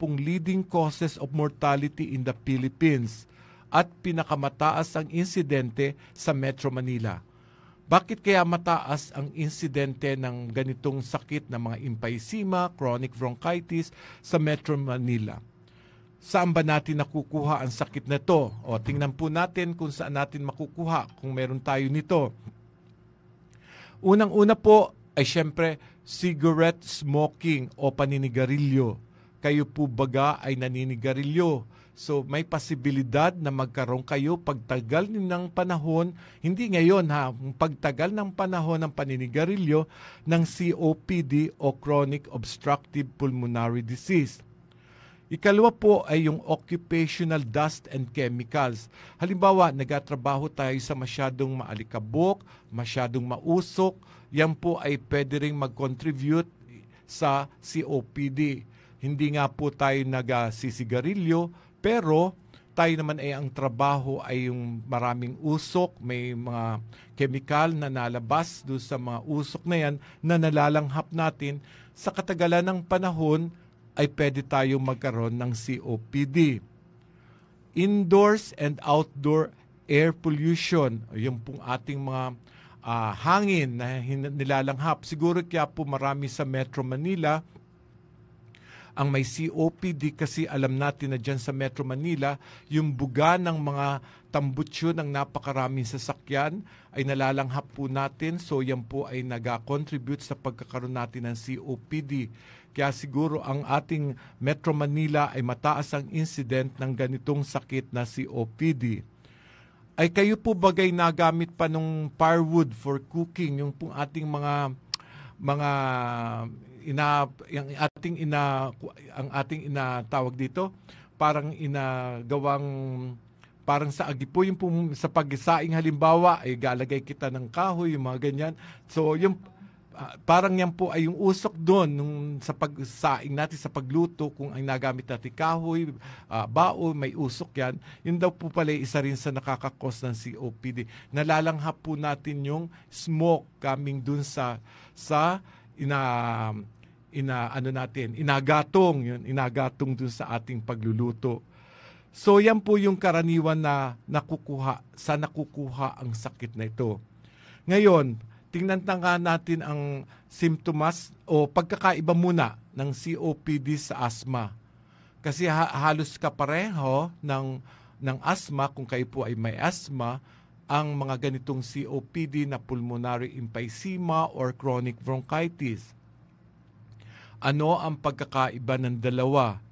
leading causes of mortality in the Philippines at pinakamataas ang insidente sa Metro Manila. Bakit kaya mataas ang insidente ng ganitong sakit na mga emphysema, chronic bronchitis sa Metro Manila? Saan ba natin nakukuha ang sakit na ito? O tingnan po natin kung saan natin makukuha kung meron tayo nito. Unang-una po ay syempre cigarette smoking o paninigarilyo. Kayo po baga ay naninigarilyo. So may posibilidad na magkaroon kayo pagtagal ng panahon, hindi ngayon ha, pagtagal ng panahon ng paninigarilyo ng COPD o chronic obstructive pulmonary disease. Ikalawa po ay yung occupational dust and chemicals. Halimbawa, nagatrabaho tayo sa masyadong maalikabok, masyadong mausok, yan po ay pwede ring mag-contribute sa COPD. Hindi nga po tayo nagsisigarilyo, pero tayo naman ay ang trabaho ay yung maraming usok, may mga chemical na nalabas doon sa mga usok na yan na nalalanghap natin. Sa katagalan ng panahon ay pwede tayo magkaroon ng COPD. Indoors and outdoor air pollution, yung pong ating mga hangin na nilalanghap. Siguro kaya po marami sa Metro Manila ang may COPD kasi alam natin na dyan sa Metro Manila, yung buga ng mga tambutsyo ng napakaraming sasakyan ay nalalanghap po natin. So yan po ay nag-contribute sa pagkakaroon natin ng COPD. Kaya siguro ang ating Metro Manila ay mataas ang incident ng ganitong sakit na COPD. Ay kayo po bagay nagamit pa nung firewood for cooking, yung pong ating mga ang ating inatawag dito, parang inagawang parang sa agipo, yung sa pagsaing halimbawa ay galagay kita ng kahoy, yung mga ganyan. So yung parang yan po ay yung usok doon sa pagsaing natin sa pagluto, kung ang nagamit natin kahoy, bao, may usok yan. Yun daw po pala isa rin sa nakakakos ng COPD. Nalalanghap po natin yung smoke coming doon sa inagatong dun sa ating pagluluto. So yan po yung karaniwan na nakukuha ang sakit na ito. Ngayon, tingnan nga natin ang symptoms o pagkakaiba muna ng COPD sa asthma. Kasi halos kapareho ng asthma, kung kayo po ay may asthma, ang mga ganitong COPD na pulmonary emphysema or chronic bronchitis. Ano ang pagkakaiba ng dalawa?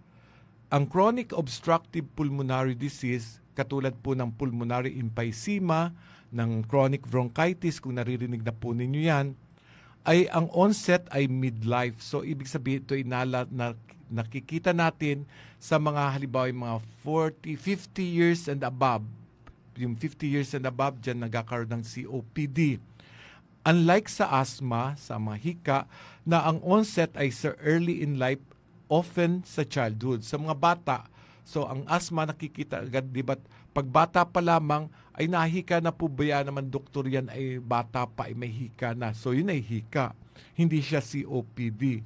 Ang chronic obstructive pulmonary disease, katulad po ng pulmonary emphysema, ng chronic bronchitis, kung naririnig na po ninyo yan, ay ang onset ay midlife. So, ibig sabihin ito nakikita natin sa mga halimbawa yung mga 40, 50 years and above. Yung 50 years and above, dyan nagkakaroon ng COPD. Unlike sa asthma, sa mga hika, na ang onset ay sa early in life, often sa childhood, sa mga bata. So ang asthma nakikita agad, di ba? Pag bata pa lamang, ay nahika na po ba yan naman, doktor, yan ay bata pa, ay may hika na. So yun ay hika, hindi siya COPD.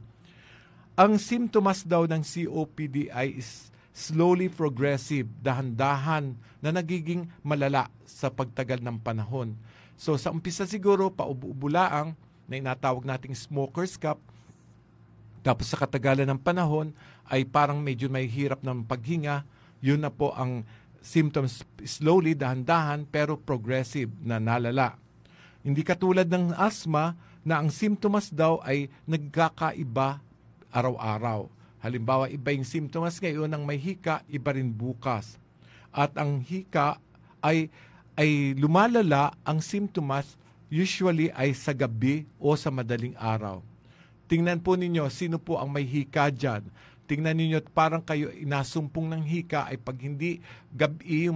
Ang symptoms daw ng COPD ay slowly progressive, dahan-dahan na nagiging malala sa pagtagal ng panahon. So sa umpisa siguro, paubo-ubulaang na inatawag nating smoker's cough. Tapos sa katagalan ng panahon ay parang medyo may hirap ng paghinga. Yun na po ang symptoms, slowly, dahan-dahan, pero progressive na nalala. Hindi katulad ng asthma na ang symptoms daw ay nagkakaiba araw-araw. Halimbawa, iba yung symptoms ngayon ng may hika, iba rin bukas. At ang hika ay lumalala, ang symptoms usually ay sa gabi o sa madaling araw. Tingnan po ninyo, sino po ang may hika dyan? Tingnan ninyo, parang kayo inasumpong ng hika ay pag hindi gabi,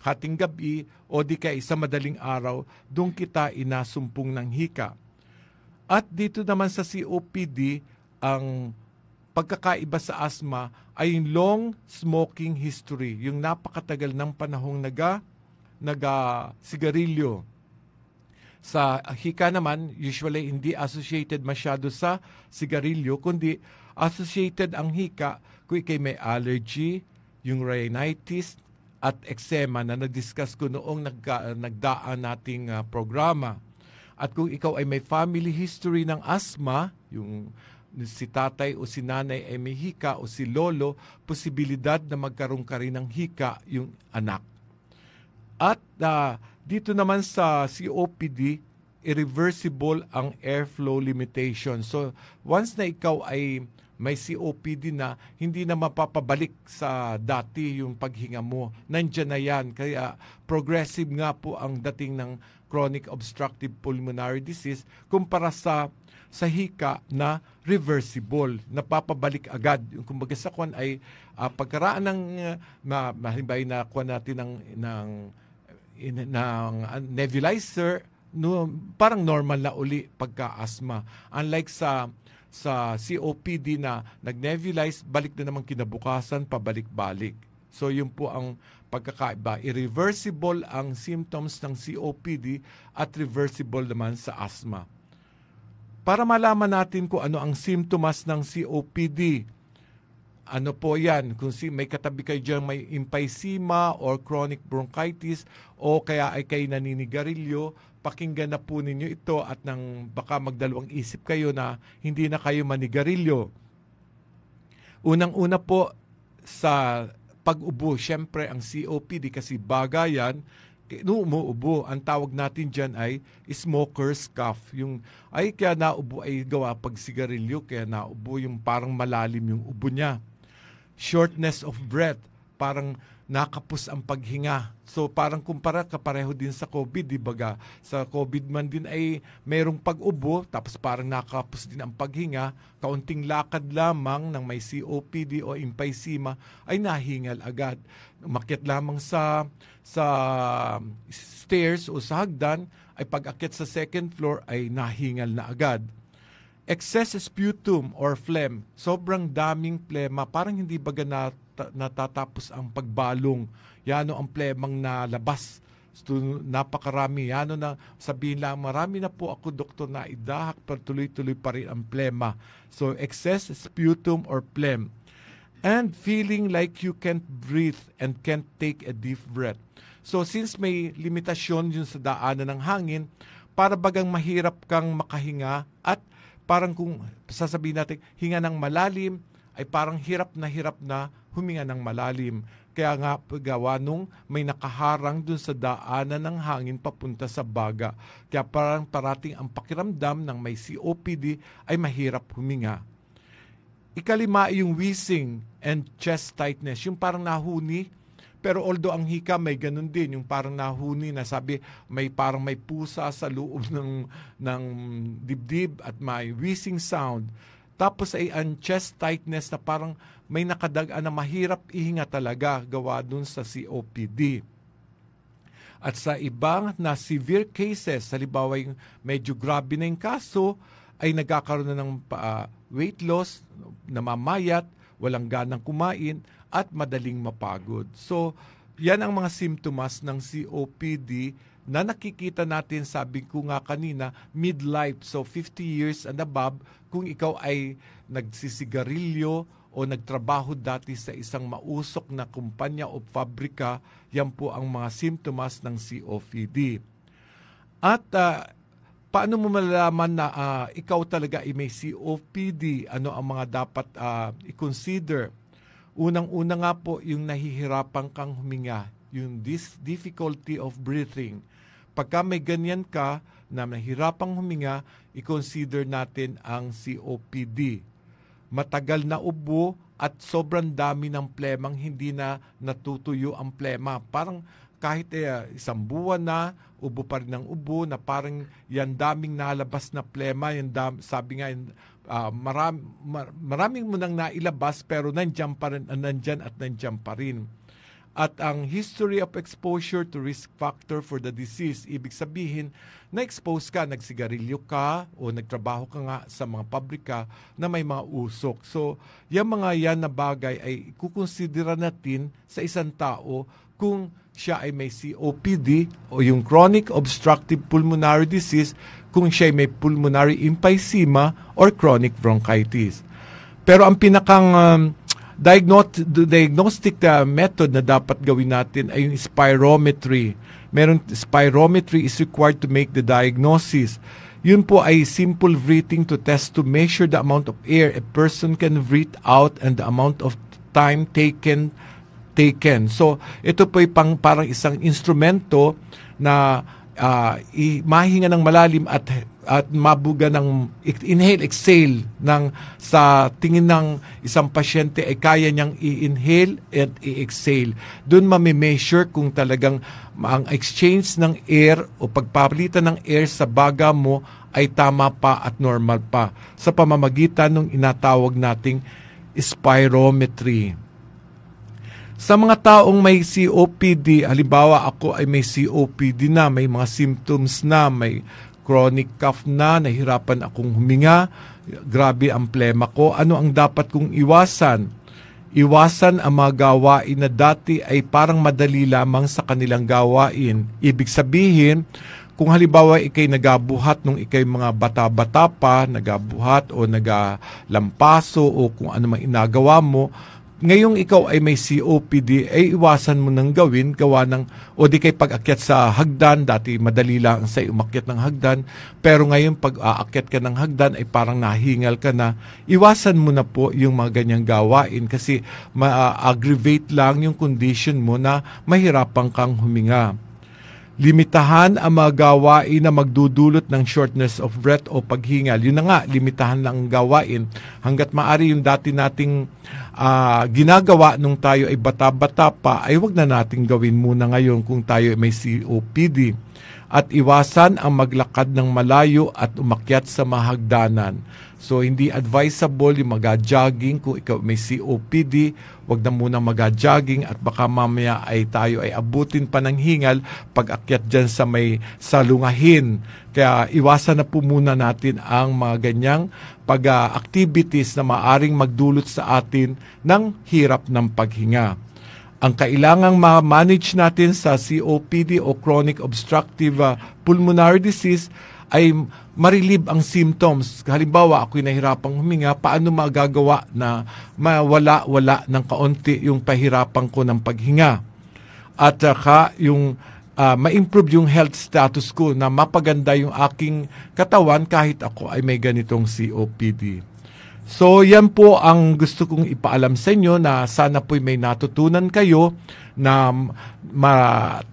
hating gabi, o di kaya sa madaling araw, doon kita inasumpong ng hika. At dito naman sa COPD, ang pagkakaiba sa asthma ay yung long smoking history, yung napakatagal ng panahong sigarilyo. Sa hika naman, usually hindi associated masyado sa sigarilyo, kundi associated ang hika kung ikay may allergy, yung rhinitis, at eczema na na-discuss ko noong nagdaan nating programa. At kung ikaw ay may family history ng asthma, yung si tatay o si nanay ay may hika o si lolo, posibilidad na magkaroon ka rin ng hika yung anak. At dito naman sa COPD, irreversible ang airflow limitation. So once na ikaw ay may COPD na, hindi na mapapabalik sa dati yung paghinga mo. Nandiyan na yan. Kaya progressive nga po ang dating ng chronic obstructive pulmonary disease kumpara sa hika na reversible, napapabalik agad. Yung kumbaga sa kwan ay pagkaraan ng mahimbay na kwan natin ng nebulizer, no, parang normal na uli pagka-asthma. Unlike sa COPD na nag-nebulize, balik na naman kinabukasan, pabalik-balik. So yun po ang pagkakaiba. Irreversible ang symptoms ng COPD at reversible naman sa asthma. Para malaman natin kung ano ang symptoms ng COPD, ano po yan? Kung may katabi kayo dyan, may emphysema or chronic bronchitis o kaya ay kayo naninigarilyo, pakinggan na po ninyo ito at nang baka magdalawang isip kayo na hindi na kayo manigarilyo. Unang-una po sa pag-ubo, syempre ang COPD kasi baga yan, umuubo. Ang tawag natin dyan ay smoker's cough. Yung ay kaya naubo ay gawa pag sigarilyo, kaya naubo yung parang malalim yung ubo niya. Shortness of breath, parang nakapos ang paghinga. So parang kumpara kapareho din sa COVID, di ba? Sa COVID man din ay mayroong pag-ubo, tapos parang nakapos din ang paghinga, kaunting lakad lamang ng may COPD o emphysema ay nahingal agad. Umakyat lamang sa stairs o sa hagdan, ay pag-akyat sa second floor ay nahingal na agad. Excess sputum or phlegm, sobrang daming plema, parang hindi baga natatapos ang pagbalong. Yano ang plemang nalabas. So, napakarami. Yano na sabihin lang, marami na po ako doktor na idahak, pero tuloy-tuloy pa rin ang plema. So excess sputum or phlegm. And feeling like you can't breathe and can't take a deep breath. So since may limitasyon yun sa daanan ng hangin, para bagang mahirap kang makahinga at parang kung sasabihin natin, hinga ng malalim, ay parang hirap na huminga ng malalim. Kaya nga gawa nung may nakaharang dun sa daanan ng hangin papunta sa baga. Kaya parang parating ang pakiramdam ng may COPD ay mahirap huminga. Ikalima yung wheezing and chest tightness. Yung parang nahuni, pero although ang hika may ganun din, yung parang nahuni na sabi, parang may pusa sa loob ng dibdib at may wheezing sound. Tapos ay ang chest tightness na parang may nakadagaan na mahirap ihinga talaga gawa dun sa COPD. At sa ibang na severe cases, halimbawa yung medyo grabe na yung kaso, ay nagkakaroon na ng weight loss, namamayat, walang ganang kumain, at madaling mapagod. So, yan ang mga simptomas ng COPD na nakikita natin, sabi ko nga kanina, midlife. So, 50 years and above, kung ikaw ay nagsisigarilyo o nagtrabaho dati sa isang mausok na kumpanya o pabrika, yan po ang mga simptomas ng COPD. At paano mo malalaman na ikaw talaga ay may COPD? Ano ang mga dapat i-consider? Unang-una nga po yung nahihirapan kang huminga, yung difficulty of breathing. Pagka may ganyan ka na nahihirapang huminga, i-consider natin ang COPD. Matagal na ubo at sobrang dami ng plemang hindi na natutuyo ang plema. Parang kahit isang buwan na, ubo pa rin ng ubo, na parang yan daming nalabas na plema, sabi nga, maraming mo nang nailabas pero nandyan pa rin. At ang history of exposure to risk factor for the disease, ibig sabihin, na-expose ka, nagsigarilyo ka o nagtrabaho ka nga sa mga pabrika na may mga usok. So, yung mga yan na bagay ay kukonsidera natin sa isang tao kung siya ay may COPD o yung chronic obstructive pulmonary disease, kung siya ay may pulmonary emphysema or chronic bronchitis. Pero ang pinakang diagnostic method na dapat gawin natin ay yung spirometry. Spirometry is required to make the diagnosis. Yun po ay simple breathing to test to measure the amount of air a person can breathe out and the amount of time taken. So, ito po ay parang isang instrumento na mahinga ng malalim at mabuga ng inhale, exhale sa tingin ng isang pasyente ay kaya niyang i-inhale at i-exhale. Doon mamimeasure kung talagang ang exchange ng air o pagpapalitan ng air sa baga mo ay tama pa at normal pa sa pamamagitan ng inatawag nating spirometry. Sa mga taong may COPD, halimbawa ako ay may COPD na, may mga symptoms na, may chronic cough na, nahirapan akong huminga, grabe ang plema ko, ano ang dapat kong iwasan? Iwasan ang mga gawain na dati ay parang madali lamang sa kanilang gawain. Ibig sabihin, kung halimbawa ikay nagabuhat nung ikay mga bata-bata pa, nagabuhat o nagalampaso o kung ano mang inagawa mo, ngayong ikaw ay may COPD, ay iwasan mo nang gawin, gawa ng, o di kay pag-akyat sa hagdan, dati madali lang sa umakyat ng hagdan, pero ngayon pag-aakyat ka ng hagdan ay parang nahingal ka na, iwasan mo na po yung mga ganyang gawain kasi ma-aggravate lang yung condition mo na mahirapan kang huminga. Limitahan ang mga gawain na magdudulot ng shortness of breath o paghingal. Yun na nga, limitahan lang ang gawain. Hanggat maaari yung dati nating ginagawa nung tayo ay bata-bata pa, ay wag na nating gawin muna ngayon kung tayo ay may COPD. At iwasan ang maglakad ng malayo at umakyat sa mahagdanan. So, hindi advisable yung mag-jogging kung ikaw may COPD. Huwag na muna mag-jogging at baka mamaya ay tayo ay abutin pa ng hingal pag-akyat dyan sa may salungahin. Kaya iwasan na po muna natin ang mga ganyang pag-activities na maaring magdulot sa atin ng hirap ng paghinga. Ang kailangang ma-manage natin sa COPD o chronic obstructive pulmonary disease ay ma-relieve ang symptoms. Halimbawa, ako'y nahirapang huminga, paano magagawa na mawala-wala ng kaunti yung pahirapan ko ng paghinga? At saka yung ma-improve yung health status ko na mapaganda yung aking katawan kahit ako ay may ganitong COPD. So, yan po ang gusto kong ipaalam sa inyo na sana po'y may natutunan kayo na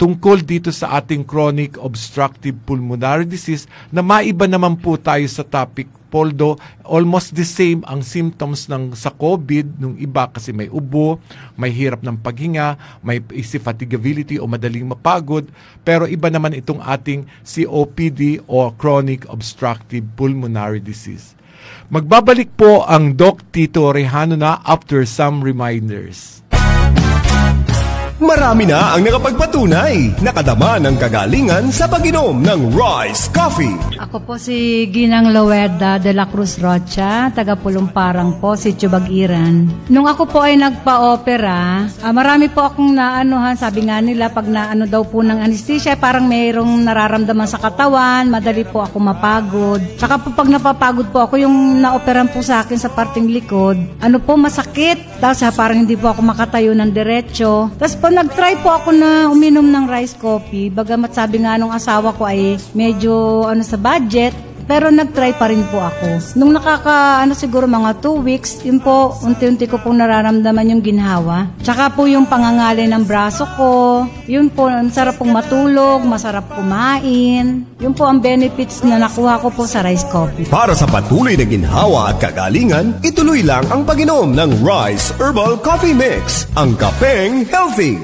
tungkol dito sa ating chronic obstructive pulmonary disease na maiba naman po tayo sa topic. Poldo, almost the same ang symptoms sa COVID nung iba kasi may ubo, may hirap ng paghinga, may fatigability o madaling mapagod. Pero iba naman itong ating COPD o chronic obstructive pulmonary disease. Magbabalik po ang Doc Tito Rejano na after some reminders. Marami na ang nakapagpatunay, nakadama ng kagalingan sa pag-inom ng Rice Coffee. Ako po si Ginang Loerda de la Cruz Rocha, taga Pulumparang po, si Chubagiran. Nung ako po ay nagpa-opera, marami po akong naanohan, sabi nga nila, pag naano daw po ng anesthesia, parang mayroong nararamdaman sa katawan, madali po ako mapagod. Tsaka po pag napapagod po ako, yung naoperan po sa akin sa parting likod, masakit. Tapos parang hindi po ako makatayo ng diretso. Tapos po nag-try po ako na uminom ng rice coffee, bagamat sabi nga nung asawa ko ay medyo sa budget, pero nag-try pa rin po ako. Nung siguro mga 2 weeks, yun po, unti-unti ko pong nararamdaman yung ginhawa. Tsaka po yung pangangali ng braso ko, yun po, sarap pong matulog, masarap kumain. Yun po ang benefits na nakuha ko po sa rice coffee. Para sa patuloy na ginhawa at kagalingan, ituloy lang ang pag-inom ng Rice Herbal Coffee Mix, ang kapeng healthy.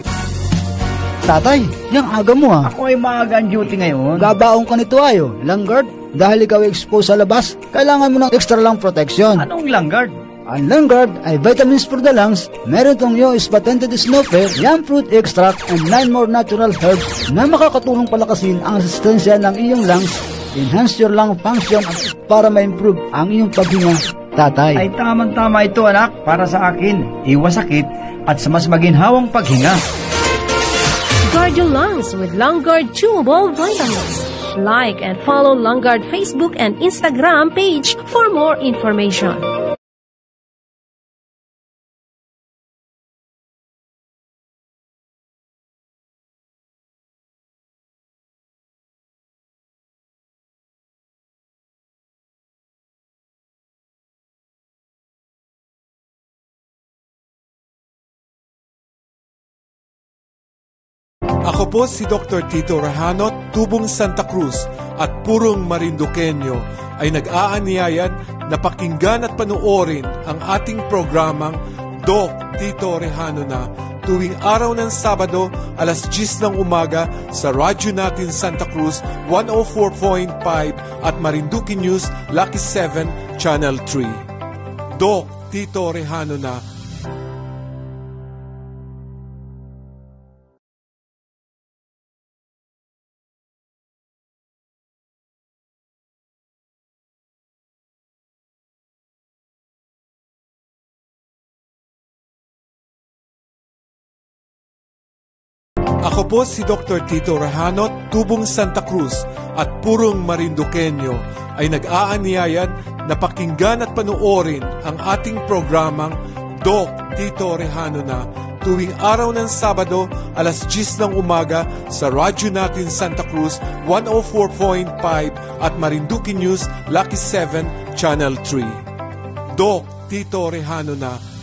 Tatay, yung aga mo ha. Ako ay maaga ang duty ngayon. Gabaong ka nito ayo, Langgard. Dahil ikaw exposed sa labas, kailangan mo ng extra lang protection. Anong Langgard? Ang Langgard ay vitamins for the lungs, meron tong Yois patented snowflake, yam fruit extract, and 9 more natural herbs na makakatulong palakasin ang resistensya ng iyong lungs, enhance your lung function para ma-improve ang iyong paghinga. Tatay. Ay tamang-tama ito anak, para sa akin, iwas sakit at sa mas maginhawang paghinga. Guard your lungs with Lungard Chewable Vitamins. Like and follow Lungard Facebook and Instagram page for more information. Ako po si Dr. Tito Rahanot, Tubong Santa Cruz at Purong Marinduqueño ay nag-aaniyayan na pakinggan at panuorin ang ating programang Doc Tito Rehano na tuwing araw ng Sabado alas 10 ng umaga sa radyo natin Santa Cruz 104.5 at Marinduque News Lucky 7 Channel 3. Doc Tito Rehano na. Ako po si Dr. Tito Rahanot, Tubong Santa Cruz at Purong Marinduqueño ay nag-aaniyayan na pakinggan at panuorin ang ating programang Doc Tito Rehano na tuwing araw ng Sabado alas 10 ng umaga sa radyo natin Santa Cruz 104.5 at Marinduque News Lucky 7 Channel 3. Doc Tito Rehano na.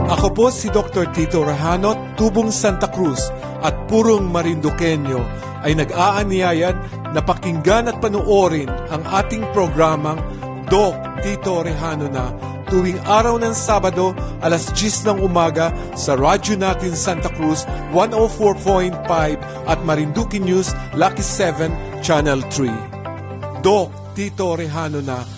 Ako po si Dr. Tito Rahanot, Tubong Santa Cruz at Purong Marinduqueño ay nag-aaniyayan na pakinggan at panuorin ang ating programang Doc Tito Rehano na tuwing araw ng Sabado alas 10 ng umaga sa radyo natin Santa Cruz 104.5 at Marinduque News Lucky 7 Channel 3. Doc Tito Rehano na.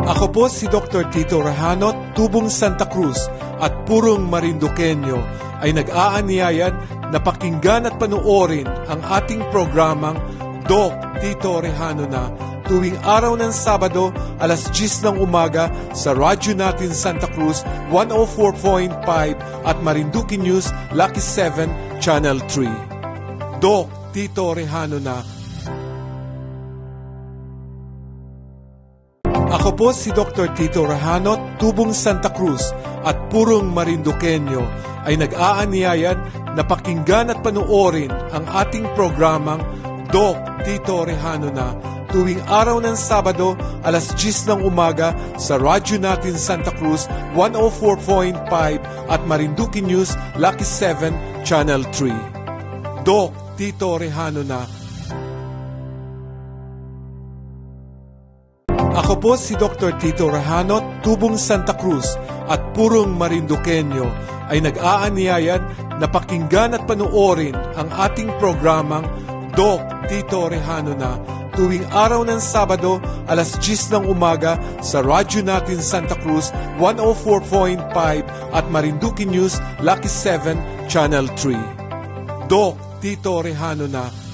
Ako po si Dr. Tito Rahanot, Tubong Santa Cruz at Purong Marinduqueño ay nag-aaniyayan na pakinggan at panuorin ang ating programang Doc Tito Rehano na tuwing araw ng Sabado alas 10 ng umaga sa radyo natin Santa Cruz 104.5 at Marinduque News Lucky 7 Channel 3. Doc Tito Rehano na. Ako po si Dr. Tito Rahanot, Tubong Santa Cruz at Purong Marinduqueño ay nag-aaniyayan na pakinggan at panuorin ang ating programang Doc Tito Rehano na tuwing araw ng Sabado alas 10 ng umaga sa radyo natin Santa Cruz 104.5 at Marinduque News Lucky 7 Channel 3. Doc Tito Rehano na. Ako po si Dr. Tito Rahanot, Tubong Santa Cruz at Purong Marinduqueño ay nag-aaniyayan na pakinggan at panuorin ang ating programang Doc Tito Rehano na tuwing araw ng Sabado alas 10 ng umaga sa radyo natin Santa Cruz 104.5 at Marinduque News Lucky 7 Channel 3. Doc Tito Rehano na.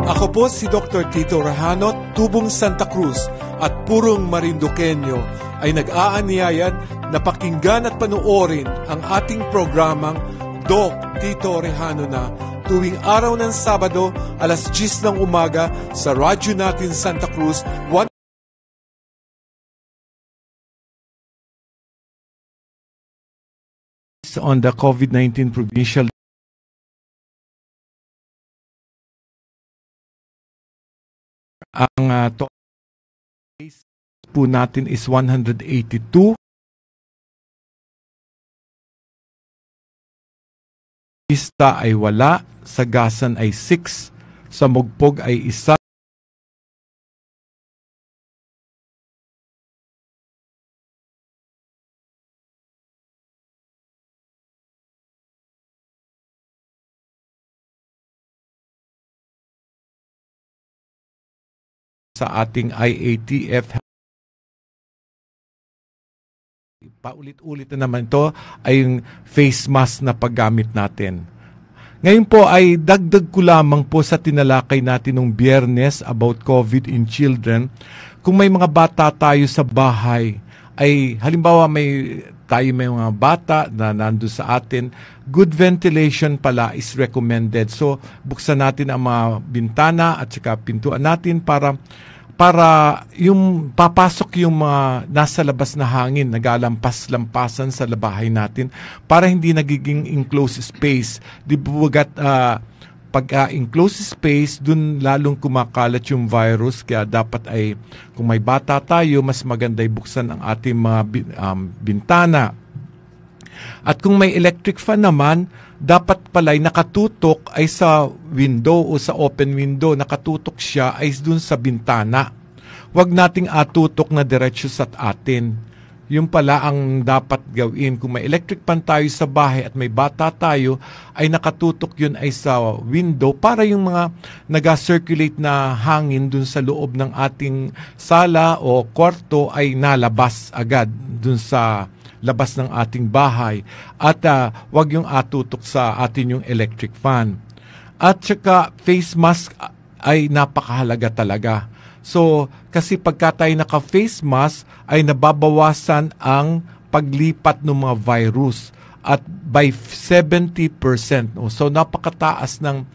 Ako po si Dr. Tito Rahanot, Tubong Santa Cruz at Purong Marinduqueño ay nag-aaniyayan na pakinggan at panuorin ang ating programang Doc Tito Rehano na tuwing araw ng Sabado alas 10 ng umaga sa radyo natin Santa Cruz 1 on the COVID-19 provincial ang case po natin is 182. Pista ay wala, Sagasan ay 6, sa Mugpog ay 1. sa ating IATF. Paulit-ulit na naman ito ay yung face mask na paggamit natin. Ngayon po ay dagdag ko lamang po sa tinalakay natin nung Biyernes about COVID in children. Kung may mga bata tayo sa bahay, ay halimbawa may mga bata na nandun sa atin, good ventilation pala is recommended. So buksan natin ang mga bintana at saka pintuan natin para yung papasok yung mga nasa labas na hangin, nagalampas-lampasan sa bahay natin para hindi nagiging enclosed space. Di bugat pag-enclosed space, dun lalong kumakalat yung virus. Kaya dapat ay, kung may bata tayo, mas maganda buksan ang ating mga bintana. At kung may electric fan naman, dapat pala'y nakatutok ay sa window o sa open window, nakatutok siya ay dun sa bintana. Huwag nating atutok na diretso sa atin. Yung pala ang dapat gawin. Kung may electric fan tayo sa bahay at may bata tayo, ay nakatutok yun ay sa window para yung mga nag-circulate na hangin dun sa loob ng ating sala o kwarto ay nalabas agad dun sa labas ng ating bahay. At wag yung atutok sa atin yung electric fan. At saka face mask ay napakahalaga talaga. So, kasi pagka tayo naka-face mask ay nababawasan ang paglipat ng mga virus at by 70%. So, napakataas ng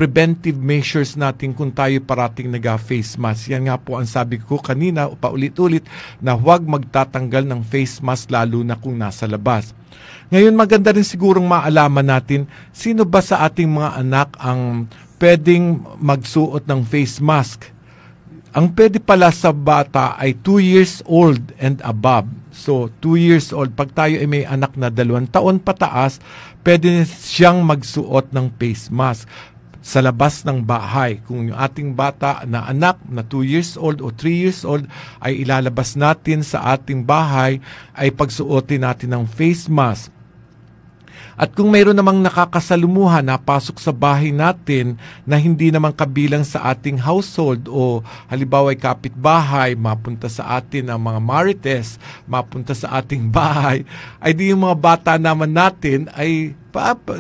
preventive measures natin kung tayo parating nag-face mask. Yan nga po ang sabi ko kanina, paulit-ulit, na huwag magtatanggal ng face mask lalo na kung nasa labas. Ngayon, maganda rin sigurong maalaman natin sino ba sa ating mga anak ang pwedeng magsuot ng face mask. Ang pwede pala sa bata ay 2 years old and above. So, 2 years old. Pag tayo ay may anak na 2 taon pataas, pwede siyang magsuot ng face mask sa labas ng bahay. Kung yung ating bata na anak na 2 years old o 3 years old ay ilalabas natin sa ating bahay, ay pagsuotin natin ng face mask. At kung mayroon namang nakakasalumuhan na pasok sa bahay natin na hindi naman kabilang sa ating household o halimbawa ay kapitbahay, mapunta sa atin ang mga marites, mapunta sa ating bahay, ay di yung mga bata naman natin ay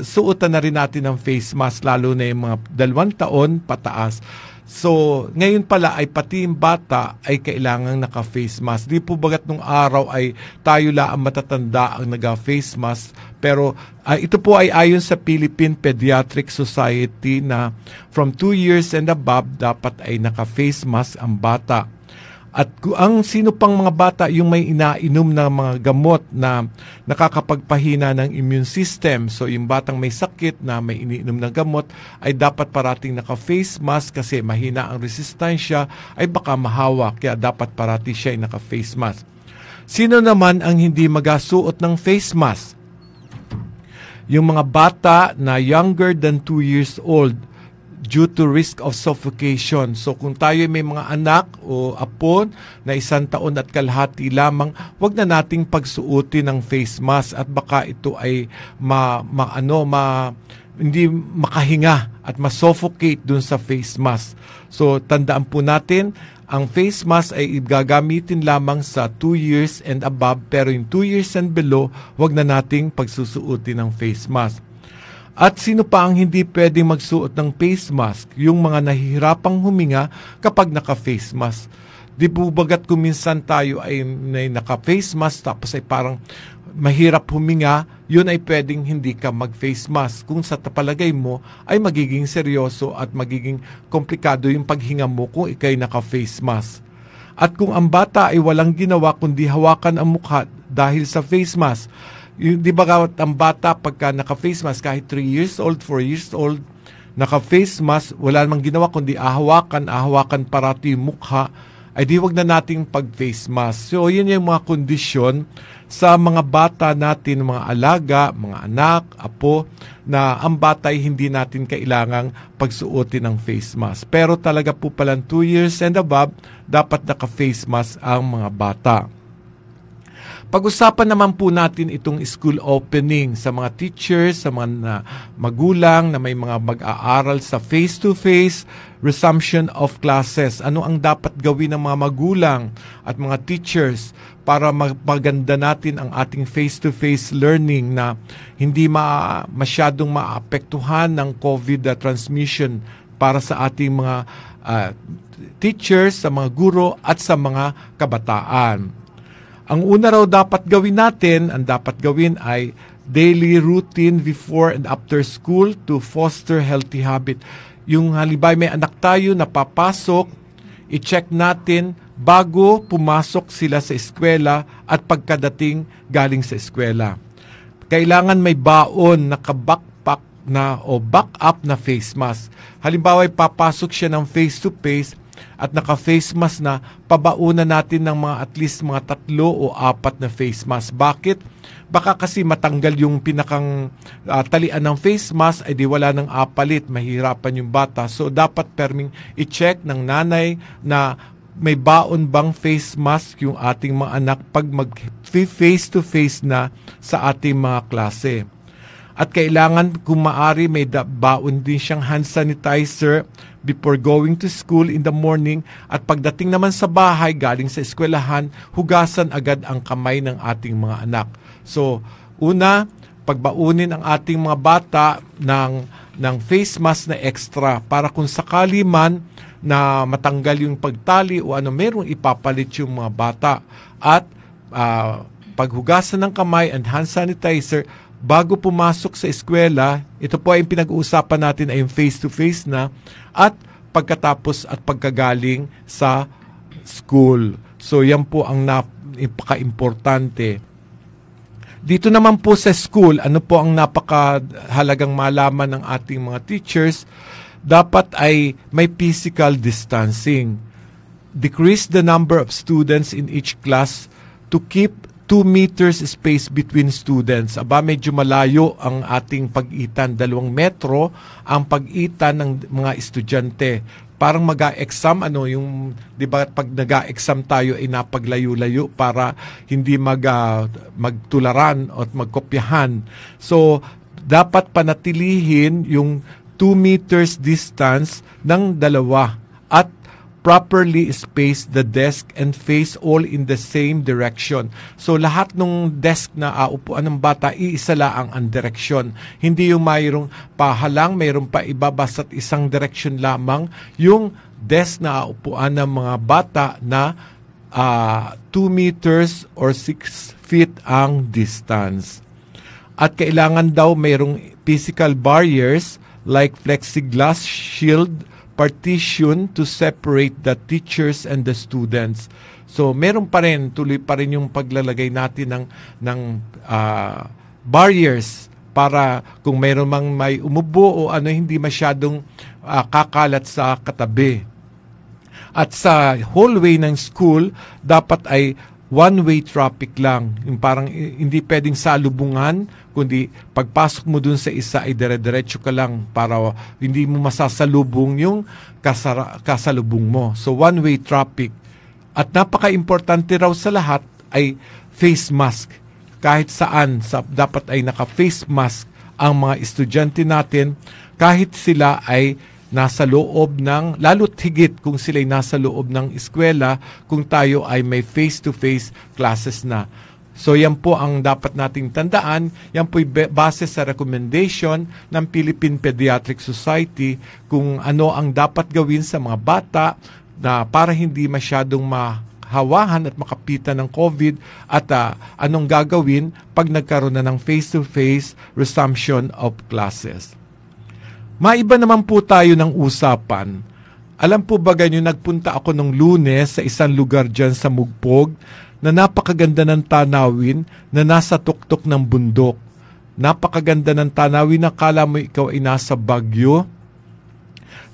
suotan na rin natin ng face mask lalo na yung mga 2 taon pataas. So, ngayon pala ay pati yung bata ay kailangang naka-face mask. Di po bagat nung araw ay tayo lang matatanda ang naka-face mask. Pero ito po ay ayon sa Philippine Pediatric Society na from 2 years and above dapat ay naka-face mask ang bata. At ang sino pang mga bata yung may inainom na mga gamot na nakakapagpahina ng immune system. So yung batang may sakit na may iniinom na gamot ay dapat parating naka-face mask kasi mahina ang resistensya ay baka mahawa. Kaya dapat parating siya ay naka-face mask. Sino naman ang hindi magasuot ng face mask? Yung mga bata na younger than 2 years old due to risk of suffocation. So kung tayo may mga anak o apo na 1 taon at kalahati lamang, wag na nating pagsuotin ng face mask at baka ito ay hindi makahinga at ma-suffocate dun sa face mask. So tandaan po natin, ang face mask ay gagamitin lamang sa 2 years and above, pero yung 2 years and below, wag na nating pagsusuotin ng face mask. At sino pa ang hindi pwedeng magsuot ng face mask? Yung mga nahihirapang huminga kapag naka-face mask. Di po bagat kung minsan tayo ay naka-face mask tapos ay parang mahirap huminga, yun ay pwedeng hindi ka mag-face mask. Kung sa palagay mo ay magiging seryoso at magiging komplikado yung paghinga mo kung ikay naka-face mask. At kung ang bata ay walang ginawa kundi hawakan ang mukha dahil sa face mask, di ba ang bata pagka naka-face mask kahit 3 years old, 4 years old, naka-face mask, wala namang ginawa kundi ahawakan parati yung mukha, ay di wag na nating pag-face mask. So yun yung mga kondisyon sa mga bata natin, mga alaga, mga anak, apo, na ang bata ay hindi natin kailangang pagsuotin ng face mask. Pero talaga po palang 2 years and above, dapat naka-face mask ang mga bata. Pag-usapan naman po natin itong school opening sa mga teachers, sa mga magulang na may mga mag-aaral sa face-to-face resumption of classes. Ano ang dapat gawin ng mga magulang at mga teachers para maganda natin ang ating face-to-face learning na hindi masyadong maapektuhan ng COVID transmission para sa ating mga teachers, sa mga guro at sa mga kabataan. Ang una raw dapat gawin natin, ang dapat gawin ay daily routine before and after school to foster healthy habit. Yung halimbawa may anak tayo na papasok, i-check natin bago pumasok sila sa eskwela at pagkadating galing sa eskwela. Kailangan may baon na backpack na o backup na face mask. Halimbawa papasok siya ng face-to-face at naka-face mask na, pabaunan natin ng mga at least mga 3 o 4 na face mask. Bakit? Baka kasi matanggal yung pinakang talian ng face mask, ay di wala nang apalit, mahirapan yung bata. So dapat perming i-check ng nanay na may baon bang face mask yung ating mga anak pag mag-face to face na sa ating mga klase. At kailangan kung maari may baon din siyang hand sanitizer before going to school in the morning, at pagdating naman sa bahay galing sa eskwelahan, hugasan agad ang kamay ng ating mga anak. So, una, pagbaunin ang ating mga bata ng face mask na extra para kung sakali man na matanggal yung pagtali o ano, merong ipapalit yung mga bata. At paghugasan ng kamay and hand sanitizer bago pumasok sa eskwela, ito po ay pinag-uusapan natin ay yung face-to-face na, at pagkatapos at pagkagaling sa school. So yan po ang napaka-importante. Dito naman po sa school, ano po ang napakahalagang malaman ng ating mga teachers? Dapat ay may physical distancing. Decrease the number of students in each class to keep 2 meters space between students. Aba, medyo malayo ang ating pag-itan. 2 metro ang pag-itan ng mga estudyante. Parang mag-a-exam, di ba pag nag-a-exam tayo ay napaglayo-layo para hindi magtularan at magkopyahan. So, dapat panatilihin yung 2 meters distance ng 2 at properly space the desk and face all in the same direction. So lahat ng desk na upuan ng bata, iisa lang ang direksyon. Hindi yung mayroong pahalang, mayroong pa iba, basta't isang direction lamang yung desk na upuan ng mga bata na 2 meters or 6 feet ang distance. At kailangan daw mayroong physical barriers like plexiglass shield, partition to separate the teachers and the students. So meron pa rin, tuloy pa rin yung paglalagay natin ng barriers para kung meron mang may umubo o hindi masyadong kakalat sa katabi. At sa hallway ng school, dapat ay one-way traffic lang. Yung parang hindi pwedeng salubungan, kundi pagpasok mo dun sa isa ay dire-diretso ka lang para hindi mo masasalubong yung kasalubong mo. So one-way traffic. At napaka-importante raw sa lahat ay face mask. Kahit saan, dapat ay naka-face mask ang mga estudyante natin kahit sila ay nasa loob ng, lalo't higit kung sila'y nasa loob ng eskwela, kung tayo ay may face-to-face classes na. So yan po ang dapat nating tandaan. Yan po'y base sa recommendation ng Philippine Pediatric Society kung ano ang dapat gawin sa mga bata na para hindi masyadong mahawahan at makapitan ng COVID, at anong gagawin pag nagkaroon na ng face-to-face resumption of classes. Maiba naman po tayo ng usapan. Alam po ba ganyo, nagpunta ako nung Lunes sa isang lugar dyan sa Mugpog na napakaganda ng tanawin na nasa tuktok ng bundok. Napakaganda ng tanawin na kala mo ikaw ay nasa Baguio.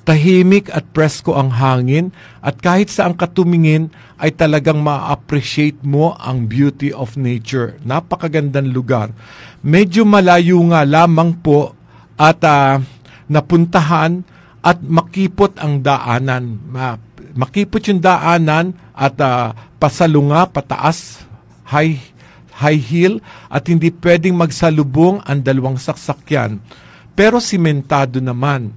Tahimik at presko ang hangin, at kahit saan ka tumingin ay talagang ma-appreciate mo ang beauty of nature. Napakagandang lugar. Medyo malayo nga lamang po at napuntahan at makipot ang daanan. Makipot yung daanan at pasalunga, pataas, high high heel at hindi pwedeng magsalubong ang dalawang sasakyan. Pero simentado naman.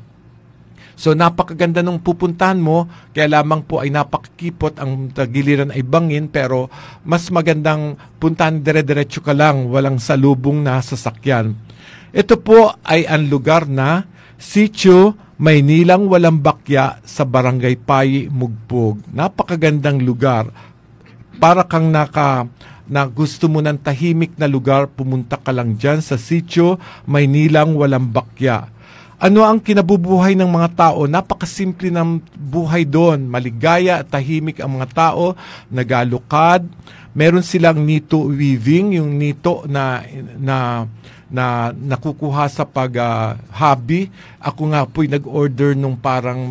So napakaganda nung pupuntahan mo, kaya lamang po ay napakikipot, ang giliran ay bangin, pero mas magandang puntahan dire-diretso ka lang, walang salubong na sasakyan. Ito po ay ang lugar na Sitio Maynilang Walang Bakya sa Barangay Payi, Mugpog. Napakagandang lugar. Para kang na gusto mo ng tahimik na lugar, pumunta ka lang dyan sa Sitio Maynilang Walang Bakya. Ano ang kinabubuhay ng mga tao? Napakasimple ng buhay doon. Maligaya at tahimik ang mga tao, nagalukad. Meron silang nito weaving, yung nito na nakukuha sa hobby. Ako nga po'y nag-order nung parang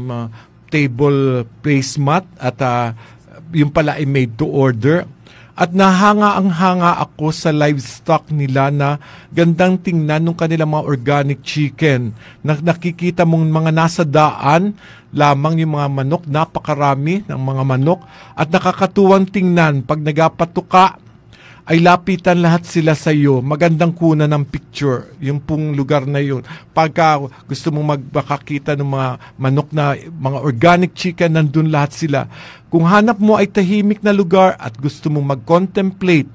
table placemat at yung pala ay made to order. At hanga ako sa livestock nila na gandang tingnan nung kanilang mga organic chicken. Nakikita mong mga nasa daan lamang yung mga manok, napakarami ng mga manok. At nakakatuwang tingnan, pag nagapatuka, ay lapitan lahat sila sa iyo. Magandang kuna ng picture, yung pong lugar na yun. Pagka gusto mong makakita ng mga manok na mga organic chicken, nandun lahat sila. Kung hanap mo ay tahimik na lugar at gusto mong mag-contemplate,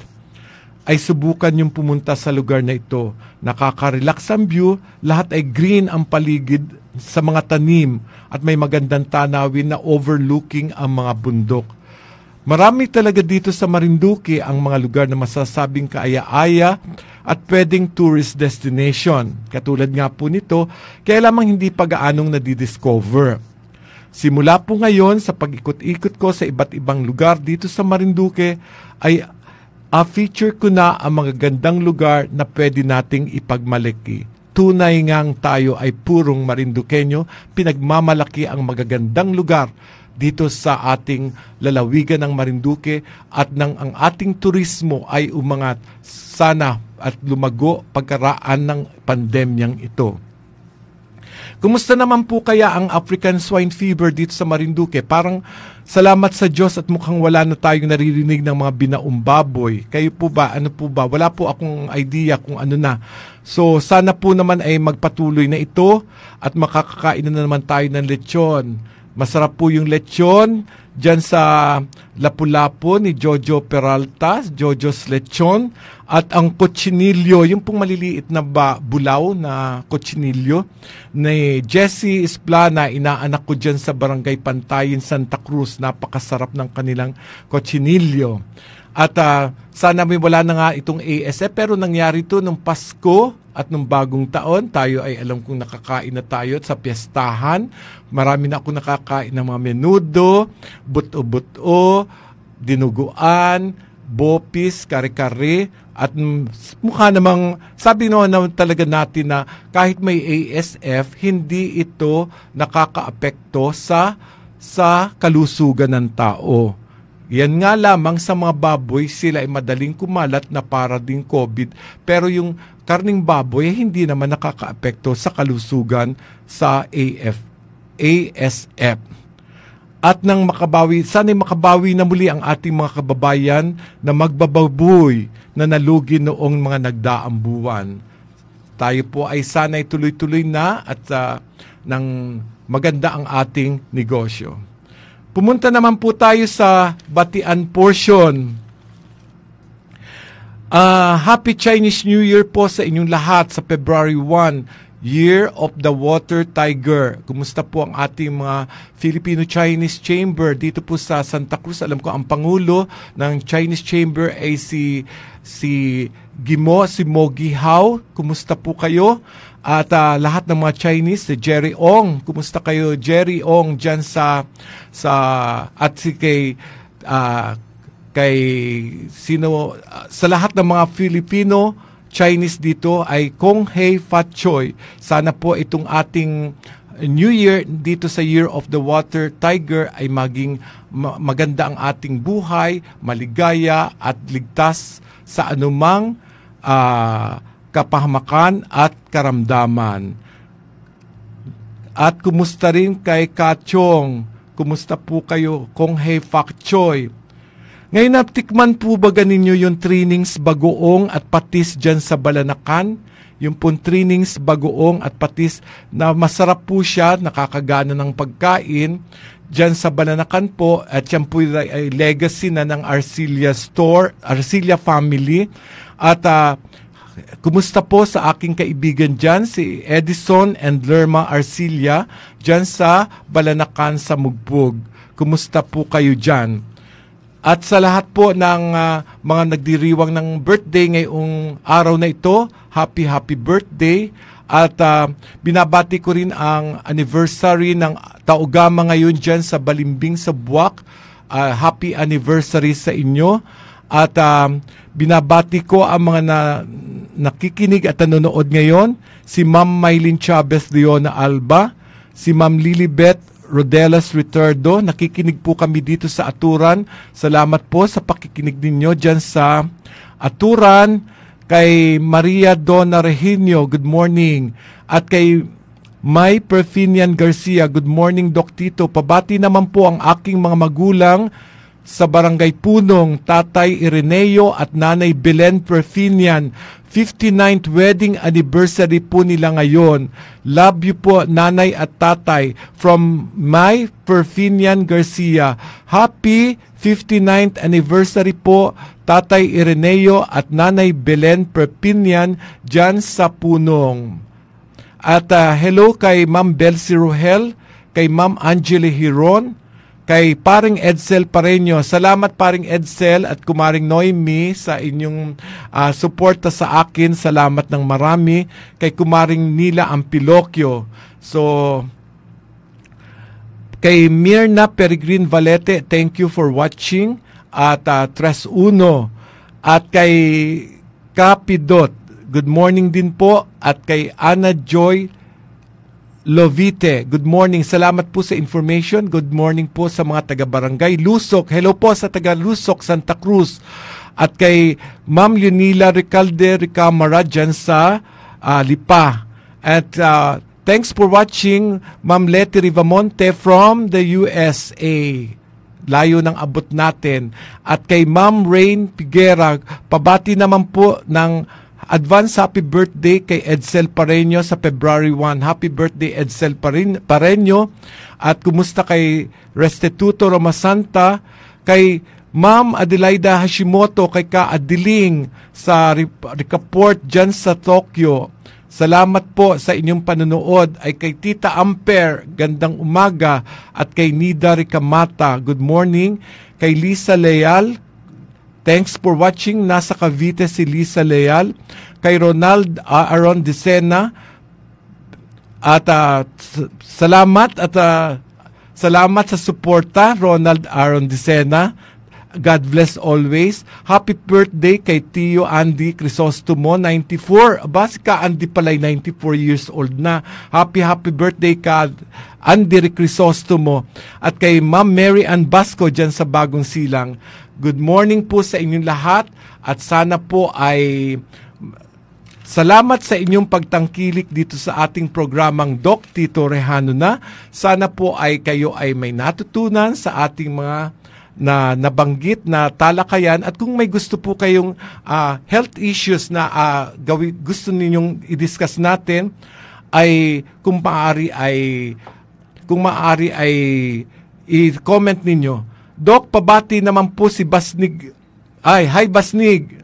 ay subukan yung pumunta sa lugar na ito. Nakaka-relax ang view, lahat ay green ang paligid sa mga tanim at may magandang tanawin na overlooking ang mga bundok. Marami talaga dito sa Marinduque ang mga lugar na masasabing kaaya-aya at pwedeng tourist destination. Katulad nga po nito, kaya lamang hindi pa gaanong nadidiscover. Simula po ngayon sa pag-ikot-ikot ko sa iba't ibang lugar dito sa Marinduque, ay feature ko na ang mga gandang lugar na pwede nating ipagmalaki. Tunay ngang tayo ay purong Marinduqueño, pinagmamalaki ang magagandang lugar dito sa ating lalawigan ng Marinduque at ang ating turismo ay umangat sana at lumago pagkaraan ng pandemyang ito. Kumusta naman po kaya ang African Swine Fever dito sa Marinduque? Parang salamat sa Diyos at mukhang wala na tayong naririnig ng mga binaong baboy. Kayo po ba? Ano po ba? Wala po akong idea kung ano na. So sana po naman ay magpatuloy na ito at makakakain na naman tayo ng lechon. Masarap po yung lechon dyan sa Lapu-Lapu ni Jojo Peralta, Jojo's Lechon. At ang cochinillo, yung pong maliliit na bulaw na cochinillo, ni Jessie Isplana, inaanak ko dyan sa Barangay Pantayin, Santa Cruz. Napakasarap ng kanilang cochinillo. At sana may wala na nga itong ASF, pero nangyari ito nung Pasko at nung bagong taon. Tayo ay alam kong nakakain na tayo sa piyestahan. Marami na ako nakakain ng mga menudo, buto-buto, dinuguan, bopis, kare-kare. At mukha namang, sabi naman talaga natin na kahit may ASF, hindi ito nakakaapekto sa kalusugan ng tao. Yan nga lamang sa mga baboy, sila ay madaling kumalat na para din COVID. Pero yung karning baboy, hindi naman nakakaapekto sa kalusugan sa ASF. At nang makabawi, sana'y makabawi na muli ang ating mga kababayan na magbababoy na nalugi noong mga nagdaang buwan. Tayo po ay sana'y tuloy-tuloy na at nang maganda ang ating negosyo. Pumunta naman po tayo sa Batian portion. Happy Chinese New Year po sa inyong lahat sa February 1, Year of the Water Tiger. Kumusta po ang ating mga Filipino-Chinese Chamber dito po sa Santa Cruz? Alam ko ang Pangulo ng Chinese Chamber ay si Mogi Hao. Kumusta po kayo? At lahat ng mga Chinese, si Jerry Ong, kumusta kayo Jerry Ong dyan sa at si sa lahat ng mga Filipino Chinese dito ay Kong Hei Fat Choi. Sana po itong ating New Year dito sa Year of the Water Tiger ay maging maganda ang ating buhay, maligaya at ligtas sa anumang kapahamakan at karamdaman. At kumusta rin kay Kachong? Kumusta po kayo? Kong Hei Fak Choi. Ngayon, natikman po ba ninyo yung trinings bagoong at patis dyan sa Balanacan? Yung pong trinings bagoong at patis na masarap po siya, nakakagana ng pagkain dyan sa Balanacan po. At yan po ay legacy na ng Arcilla Store, Arcilla family. At kumusta po sa aking kaibigan dyan, si Edison and Lerma Arcilla, dyan sa Balanacan sa Mugbog. Kumusta po kayo dyan? At sa lahat po ng mga nagdiriwang ng birthday ngayong araw na ito, happy birthday. At binabati ko rin ang anniversary ng Taugama ngayon dyan sa Balimbing sa Buwak. Happy anniversary sa inyo. At binabati ko ang mga nakikinig at nanonood ngayon, si Ma'am Maylin Chavez Leona Alba, si Ma'am Lilibet Rodelas Retardo. Nakikinig po kami dito sa Aturan. Salamat po sa pakikinig ninyo dyan sa Aturan. Kay Maria Donna Reginio, good morning. At kay May Perfinian Garcia, good morning Doc Tito. Pabati naman po ang aking mga magulang sa Barangay Punong, Tatay Ireneo at Nanay Belen Perfinian. 59th wedding anniversary po nila ngayon. Love you po, Nanay at Tatay. From May Perfinian Garcia. Happy 59th anniversary po, Tatay Ireneo at Nanay Belen Perfinian dyan sa Punong. At hello kay Ma'am Belsi Rohel, kay Ma'am Angeli Hiron, kay Paring Edsel Pareño. Salamat Paring Edsel at Kumaring Noemi sa inyong suporta sa akin. Salamat ng marami. Kay Kumaring Nila Ampilokyo. So, kay Mirna Peregrin Valete, thank you for watching. At Tres Uno. At kay Kapidot, good morning din po. At kay Ana Joy Lovite, good morning. Salamat po sa information. Good morning po sa mga taga-barangay Lusok. Hello po sa taga-Lusok, Santa Cruz. At kay Ma'am Leonila Recalde Ricamara dyan sa Lipa. At thanks for watching, Ma'am Leti Rivamonte from the USA. Layo ng abot natin. At kay Ma'am Rain Piguera, pabati naman po ng advance happy birthday kay Edsel Pareño sa February 1. Happy birthday Edsel Pareño. At kumusta kay Restituto Romasanta, kay Ma'am Adelaida Hashimoto, kay Ka Adiling sa Ricaport dyan sa Tokyo. Salamat po sa inyong panonood. Ay kay Tita Amper, gandang umaga. At kay Nida Ricamata, good morning. Kay Lisa Leal, thanks for watching. Nasa Cavite si Lisa Leal. Kay Ronald Aaron Dicena. At salamat sa suporta, Ronald Aaron Dicena. God bless always. Happy birthday kay Tio Andy Crisostomo, 94. Aba, si Ka Andy pala'y 94 years old na. Happy birthday ka Andy Crisostomo. At kay Ma'am Mary Ann Basco dyan sa Bagong Silang. Good morning po sa inyong lahat at sana po ay salamat sa inyong pagtangkilik dito sa ating programang Doc Tito Rejano na. Sana po ay kayo ay may natutunan sa ating mga na nabanggit na talakayan at kung may gusto po kayong health issues na gusto ninyong i-discuss natin ay kung maaari ay i-comment ninyo. Doc, pabati naman po si Basnig. Hi Basnig.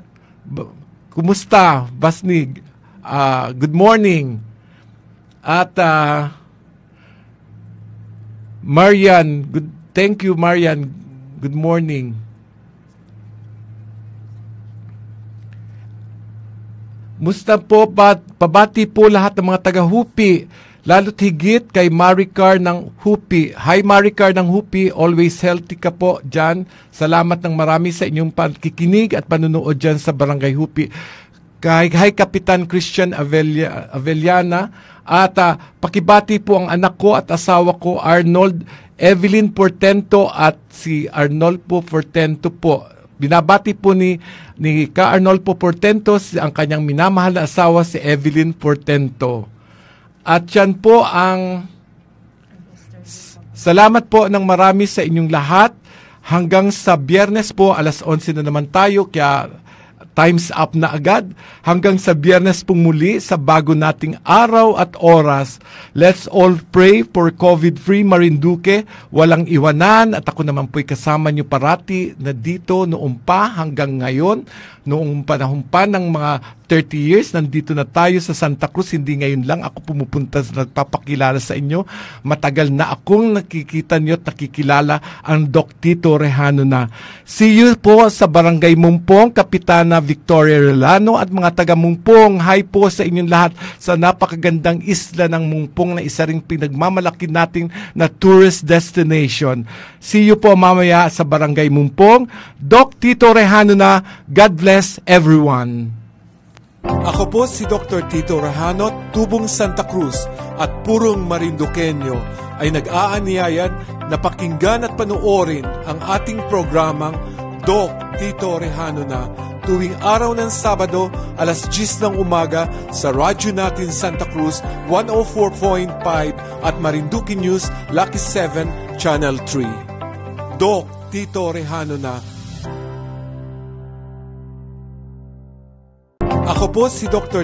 Kumusta, Basnig? Good morning. At Marian, thank you Marian. Good morning. Musta po, pabati po lahat ng mga taga-Hupi, lalo't higit kay Maricar ng Hupi. Hi Maricar ng Hupi, always healthy ka po dyan. Salamat ng marami sa inyong pakikinig at panunood dyan sa Barangay Hupi. Kay Kapitan Christian Avellana at pakibati po ang anak ko at asawa ko Arnold Evelyn Portento at si Arnolfo Portento po. Binabati po ni Ka Arnolfo Portento ang kanyang minamahal na asawa si Evelyn Portento. At yan po ang salamat po ng marami sa inyong lahat. Hanggang sa Biyernes po, alas 11 na naman tayo, kaya time's up na agad. Hanggang sa Biyernes pong muli sa bago nating araw at oras. Let's all pray for COVID-free Marinduque. Walang iwanan at ako naman po'y kasama niyo parati na dito noong pa hanggang ngayon. Noong panahon pa ng mga 30 years, nandito na tayo sa Santa Cruz. Hindi ngayon lang ako pumupunta sa nagpapakilala sa inyo. Matagal na akong nakikita niyo at nakikilala ang Doc Tito Rejano na. See you po sa Barangay Mumpong, Kapitana Victoria Relano at mga taga Mumpong. Hi po sa inyong lahat sa napakagandang isla ng Mumpong na isa ring pinagmamalaki nating na tourist destination. See you po mamaya sa Barangay Mumpong. Doc Tito Rejano na. God bless everyone. Ako po si Dr. Tito Rejano, tubong Santa Cruz at purong Marinduqueño ay nag-aaniyayan na pakinggan at panuorin ang ating programang Doc Tito Rejano na tuwing araw ng Sabado alas 10 ng umaga sa radyo natin Santa Cruz 104.5 at Marinduque News Lucky 7 Channel 3. Doc Tito Rejano na. Ako po si Dr.